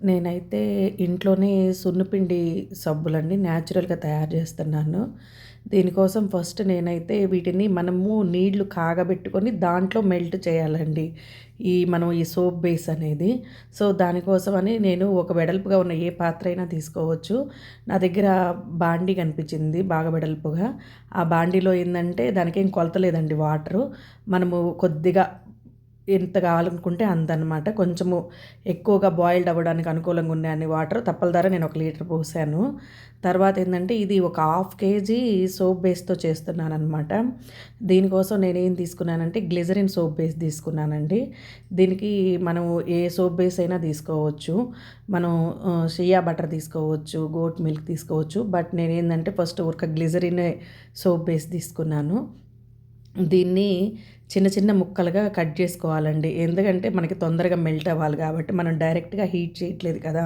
నేనైతే ఇంట్లోనే సున్నిపిండి సబ్బులండి న్యాచురల్‌గా తయారు చేస్తున్నాను. దీనికోసం ఫస్ట్ నేనైతే వీటిని మనము నీళ్లు కాగబెట్టుకొని దాంట్లో మెల్ట్ చేయాలండి. మనం ఈ సోప్ బేస్ అనేది. సో, దానికోసమని నేను ఒక వెడల్పుగా ఉన్న ఏ పాత్ర అయినా తీసుకోవచ్చు. నా దగ్గర బాండీ కనిపించింది బాగా వెడల్పుగా. ఆ బాండీలో ఏందంటే దానికేం కొలత లేదండి వాటరు. మనము కొద్దిగా ఎంత కావాలనుకుంటే అంతనమాట. కొంచెము ఎక్కువగా బాయిల్డ్ అవ్వడానికి అనుకూలంగా ఉన్నాయన్ని వాటర్ తప్పనిసరిగా నేను 1 లీటర్ పోసాను. తర్వాత ఏందంటే ఇది ఒక హాఫ్ కేజీ సోప్ బేస్‌తో చేస్తున్నాననమాట. దీనికోసం నేనేం తీసుకున్నానంటే గ్లిజరిన్ సోప్ బేస్ తీసుకున్నానండి. దీనికి మనం ఏ సోప్ బేస్ అయినా తీసుకోవచ్చు. మనం షియా బటర్ తీసుకోవచ్చు, గోట్ మిల్క్ తీసుకోవచ్చు. బట్ నేనేందంటే ఫస్ట్ ఒక గ్లిజరినే సోప్ బేస్ తీసుకున్నాను. దీన్ని చిన్న చిన్న ముక్కలుగా కట్ చేసుకోవాలండి. ఎందుకంటే మనకి తొందరగా మెల్ట్ అవ్వాలి కాబట్టి, మనం డైరెక్ట్‌గా హీట్ చేయట్లేదు కదా!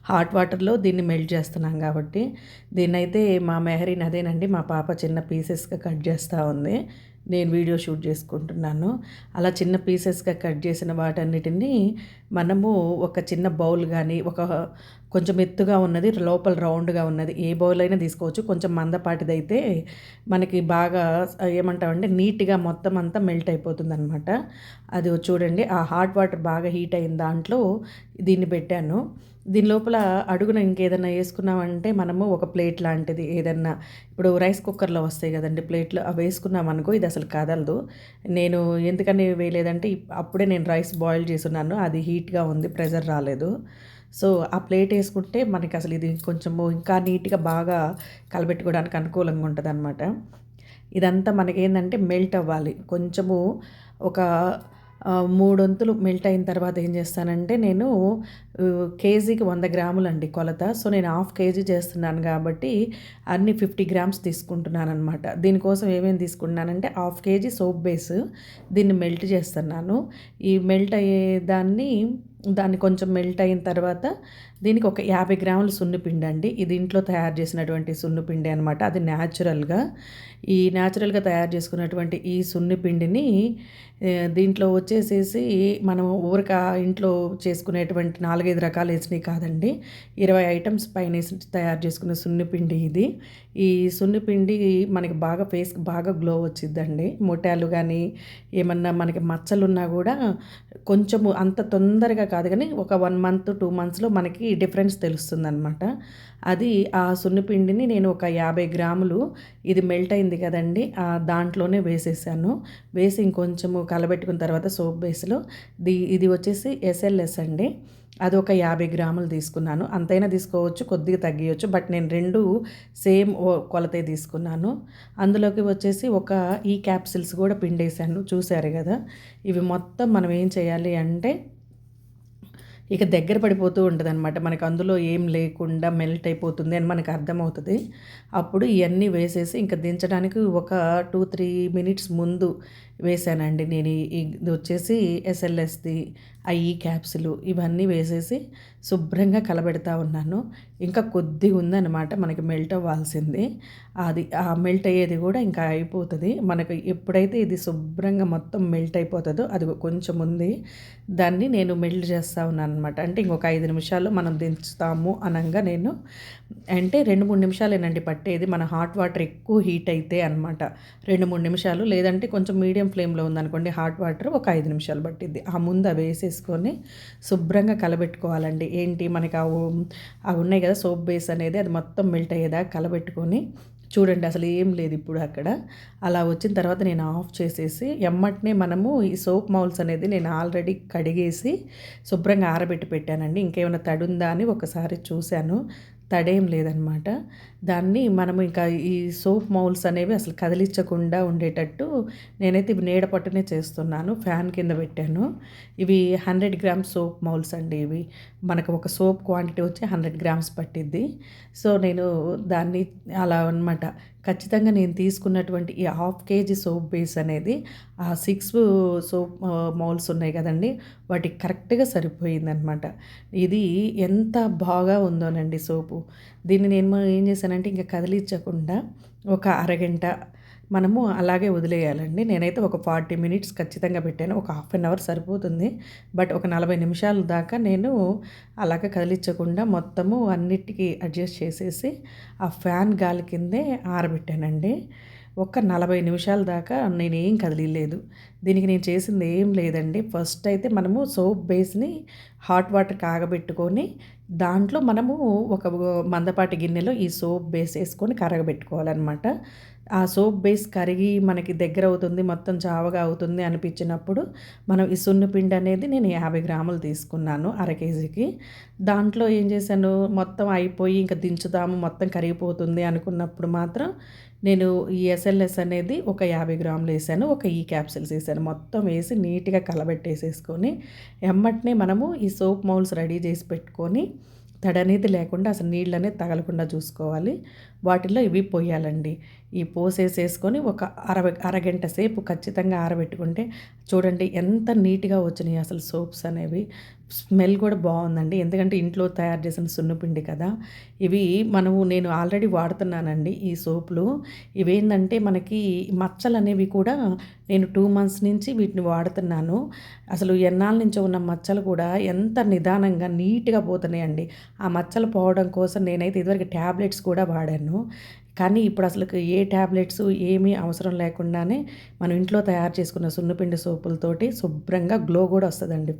హాట్ వాటర్‌లో దీన్ని మెల్ట్ చేస్తున్నాం కాబట్టి, దీన్నైతే మా మెహరీన్ అదేనండి మా పాప చిన్న పీసెస్‌గా కట్ చేస్తా ఉంది. నేను వీడియో షూట్ చేసుకుంటున్నాను. అలా చిన్న పీసెస్‌గా కట్ చేసిన వాటన్నిటిని మనము ఒక చిన్న బౌల్ గానీ, కొంచెం ఎత్తుగా ఉన్నది, లోపల రౌండ్‌గా ఉన్నది ఏ బౌల్ అయినా తీసుకోవచ్చు. కొంచెం మందపాటిదైతే మనకి బాగా ఏమంటామంటే నీట్‌గా మొత్తం అంతా మెల్ట్ అయిపోతుందనమాట. అది చూడండి ఆ హాట్ వాటర్ బాగా హీట్ అయిన దాంట్లో దీన్ని పెట్టాను. దీని లోపల అడుగున ఇంకేదన్నా యేసుకున్నామంటే మనము ఒక ప్లేట్ లాంటిది ఏదన్నా ఇప్పుడు రైస్ కుక్కర్‌లో వస్తాయి గదండీ ప్లేట్‌లు అవి వేసుకున్నామనుకో ఇది అసలు కదలదు. నేను ఎందుకని వేయలేదంటే అప్పుడే నేను రైస్ బాయిల్ చేసున్నాను. అది హీట్‌గా ఉంది. ప్రెషర్ రాలేదు. సో, ఆ ప్లేట్ యేసుకుంటే మనకసలు ఇది కొంచెము ఇంకా నీట్‌గా బాగా కలబెట్టుకోవడానికి అనుకూలంగా ఉంటదనమాట. ఇదంతా మనకేందంటే మెల్ట్ అవ్వాలి. కొంచెము ఒక మూడొంతులు మెల్ట్ అయిన తర్వాత ఏం చేస్తానంటే నేను కేజీకి 100 గ్రాములండి కొలత. సో, నేను హాఫ్ కేజీ చేస్తున్నాను కాబట్టి అన్ని 50 గ్రామ్స్ తీసుకుంటున్నాననమాట. దీనికోసం ఏమేమి తీసుకుంటున్నానంటే హాఫ్ కేజీ సోప్ బేస్ దీన్ని మెల్ట్ చేస్తున్నాను. ఈ మెల్ట్ అయ్యే దాన్ని కొంచెం మెల్ట్ అయిన తర్వాత దీనికి ఒక 50 గ్రాముల సున్నిపిండండి. ఇది ఇంట్లో తయారు చేసినటువంటి సున్నిపిండి అనమాట. అది న్యాచురల్‌గా. ఈ న్యాచురల్‌గా తయారు చేసుకున్నటువంటి ఈ సున్నిపిండిని దీంట్లో వచ్చేసేసి మనం ఇంట్లో చేసుకునేటువంటి 4, 5 రకాలు ఏసినయి కాదండి. 20 ఐటెమ్స్ పైనేసి తయారు చేసుకున్న సున్నిపిండి ఇది. ఈ సున్నిపిండి మనకి బాగా ఫేస్‌కి బాగా గ్లో వచ్చిద్దండి. మొటియాలు గానీ, ఏమన్నా మనకి మచ్చలున్నా గూడా కొంచెము అంత తొందరగా కాదు గానీ ఒక 1 మంత్, 2 మంత్స్‌లో మనకి డిఫరెన్స్ తెలుస్తుందనమాట. అది ఆ సున్నిపిండిని నేను ఒక 50 గ్రాములు ఇది మెల్ట్ అయింది కదండీ! దాంట్లోనే వేసేసాను. వేసి ఇంకొంచెము కలబెట్టుకున్న తర్వాత సోప్ బేస్‌లో ఇది వచ్చేసి ఎస్ఎల్ఎస్ అండి. అదొక 50 గ్రాములు తీసుకున్నాను. అంతైనా తీసుకోవచ్చు, కొద్దిగా తగ్గియొచ్చు. బట్ నేను 2 సేమ్ కొలతే తీసుకున్నాను. అందులోకి వచ్చేసి ఒక ఈ క్యాప్సిల్స్ గూడా పిండేసాను. చూసారు గదా! ఇవి మొత్తం మనం ఏం చేయాలి అంటే ఇక దగ్గర పడిపోతూ ఉంటదనమాట. మనకు అందులో ఏం లేకుండా మెల్ట్ అయిపోతుంది అని మనకు అర్థమవుతది. అప్పుడు ఇయన్నీ వేసేసి ఇంక దించడానికి ఒక 2, 3 మినిట్స్ ముందు వేశానండి నేను. ఇదొచ్చేసి ఎస్ఎల్ఎస్‌ది ఈ క్యాప్సులు ఇవన్నీ వేసేసి శుభ్రంగా కలబెడతా ఉన్నాను. ఇంకా కొద్దిగా ఉందనమాట మనకి మెల్ట్ అవ్వాల్సింది. ఆ మెల్ట్ అయ్యేది గూడా ఇంకా అయిపోతది. మనకు ఎప్పుడైతే ఇది శుభ్రంగా మొత్తం మెల్ట్ అయిపోతదో అది కొంచెం ఉంది. దాన్ని నేను మెల్ట్ చేస్తా ఉన్నాననమాట. అంటే ఇంకొక 5 నిమిషాల్లో మనం దించుతాము అనంగా నేను అంటే 2, 3 నిమిషాలేనండి పట్టేది. మన హాట్ వాటర్ ఎక్కువ హీట్ అయితే అనమాట. 2, 3 నిమిషాలు లేదంటే కొంచెం మీడియం ఫ్లేమ్‌లో ఉందనుకోండి హాట్ వాటర్ ఒక 5 నిమిషాలు పట్టిద్ది. ఆ ముందు అవేసేసుకొని శుభ్రంగా కలబెట్టుకోవాలండి. ఏంటి మనకి అవి ఉన్నాయి కదా సోప్ బేస్ అనేది అది మొత్తం మెల్ట్ అయ్యేదాకా కలబెట్టుకొని చూడండి అసలు ఏం లేదు ఇప్పుడు అక్కడ. అలా వచ్చిన తర్వాత నేను ఆఫ్ చేసేసి ఎమ్మటనే మనము ఈ సోప్ మౌల్స్ అనేది నేను ఆల్రెడీ కడిగేసి శుభ్రంగా ఆరబెట్టి పెట్టానండి. ఇంకేమైనా తడుందా అని ఒకసారి చూశాను. తడేం లేదనమాట. దాన్ని మనము ఇంకా ఈ సోప్ మౌల్స్ అనేవి అసలు కదిలిచ్చకుండా ఉండేటట్టు నేనైతే ఇవి నీడ పట్టునే చేస్తున్నాను. ఫ్యాన్ కింద పెట్టాను. ఇవి 100 గ్రామ్స్ సోప్ మౌల్స్ అండి ఇవి. మనకు ఒక సోప్ క్వాంటిటీ వచ్చి 100 గ్రామ్స్ పట్టిద్ది. సో, నేను దాన్ని అలా అనమాట. ఖచ్చితంగా నేను తీసుకున్నటువంటి ఈ హాఫ్ కేజీ సోప్ బేస్ అనేది ఆ 6 సోప్ మౌల్స్ ఉన్నాయి కదండీ! వాటికి కరెక్ట్‌గా సరిపోయిందనమాట. ఇది ఎంత బాగా ఉందోనండి సోపు. దీన్ని నేను ఏం చేశానంటే ఇంక కదిలిచ్చకుండా ఒక అరగంట మనము అలాగే వదిలేయాలండి. నేనైతే ఒక 40 మినిట్స్ ఖచ్చితంగా పెట్టాను. ఒక హాఫ్ అన్ అవర్ సరిపోతుంది. బట్ ఒక 40 నిమిషాల దాకా నేను అలాగ కదిలిచ్చకుండా మొత్తము అన్నిటికి అడ్జస్ట్ చేసేసి, ఆ ఫ్యాన్ గాలి కిందే ఆరబెట్టానండి. ఒక్క 40 నిమిషాల దాకా నేనేం కదిలియలేదు. దీనికి నేను చేసింది ఏం లేదండి. ఫస్ట్ అయితే మనము సోప్ బేస్‌ని హాట్ వాటర్ కాగబెట్టుకొని, దాంట్లో మనము ఒక మందపాటి గిన్నెలో ఈ సోప్ బేస్ ఏసుకొని కరగబెట్టుకోవాలనమాట. ఆ సోప్ బేస్ కరిగి మనకి దగ్గరవుతుంది, మొత్తం జావగా అవుతుంది అనిపించినప్పుడు, మనం ఈ సున్నిపిండి అనేది నేను 50 గ్రాములు తీసుకున్నాను అర కేజీకి. దాంట్లో ఏం చేశాను, మొత్తం అయిపోయి ఇంక దించుదాము, మొత్తం కరిగిపోతుంది అనుకున్నప్పుడు మాత్రం నేను ఈ ఎస్ఎల్ఎస్ అనేది ఒక 50 గ్రాములేసాను. ఒక ఈ క్యాప్సూల్స్ ఏసాను. మొత్తం వేసి నీట్‌గా కలబెట్టేసేసుకొని, ఎమ్మటనే మనము ఈ సోప్ మౌల్డ్స్ రెడీ చేసి పెట్టుకొని, తడనేది లేకుండా అసలు నీళ్ళనేది తగలకుండా చూసుకోవాలి. వాటిల్లో ఇవి పొయ్యాలండి. ఈ పోసేసేసుకొని ఒక అరగంట సేపు ఖచ్చితంగా ఆరబెట్టుకుంటే చూడండి ఎంత నీట్‌గా వచ్చినాయి అసలు సోప్స్ అనేవి. స్మెల్ కూడా బావుందండి. ఎందుకంటే ఇంట్లో తయారు చేసిన సున్నుపిండి కదా! ఇవి నేను ఆల్రెడీ వాడుతున్నానండి ఈ సోపులు. ఇవేందంటే మనకి మచ్చలనేవి కూడా నేను 2 మంత్స్ నుంచి వీటిని వాడుతున్నాను. అసలు ఎన్నాళ్ళ నుంచో ఉన్న మచ్చలు కూడా ఎంత నిదానంగా నీట్‌గా పోతున్నాయండి. ఆ మచ్చలు పోవడం కోసం నేనైతే ఇదివరకు టాబ్లెట్స్ కూడా వాడాను. కానీ ఇప్పుడు అసలుకి ఏ టాబ్లెట్స్ ఏమీ అవసరం లేకుండానే మనం ఇంట్లో తయారు చేసుకున్న సున్నుపిండి సోపులతోటి శుభ్రంగా గ్లో కూడా వస్తదండి.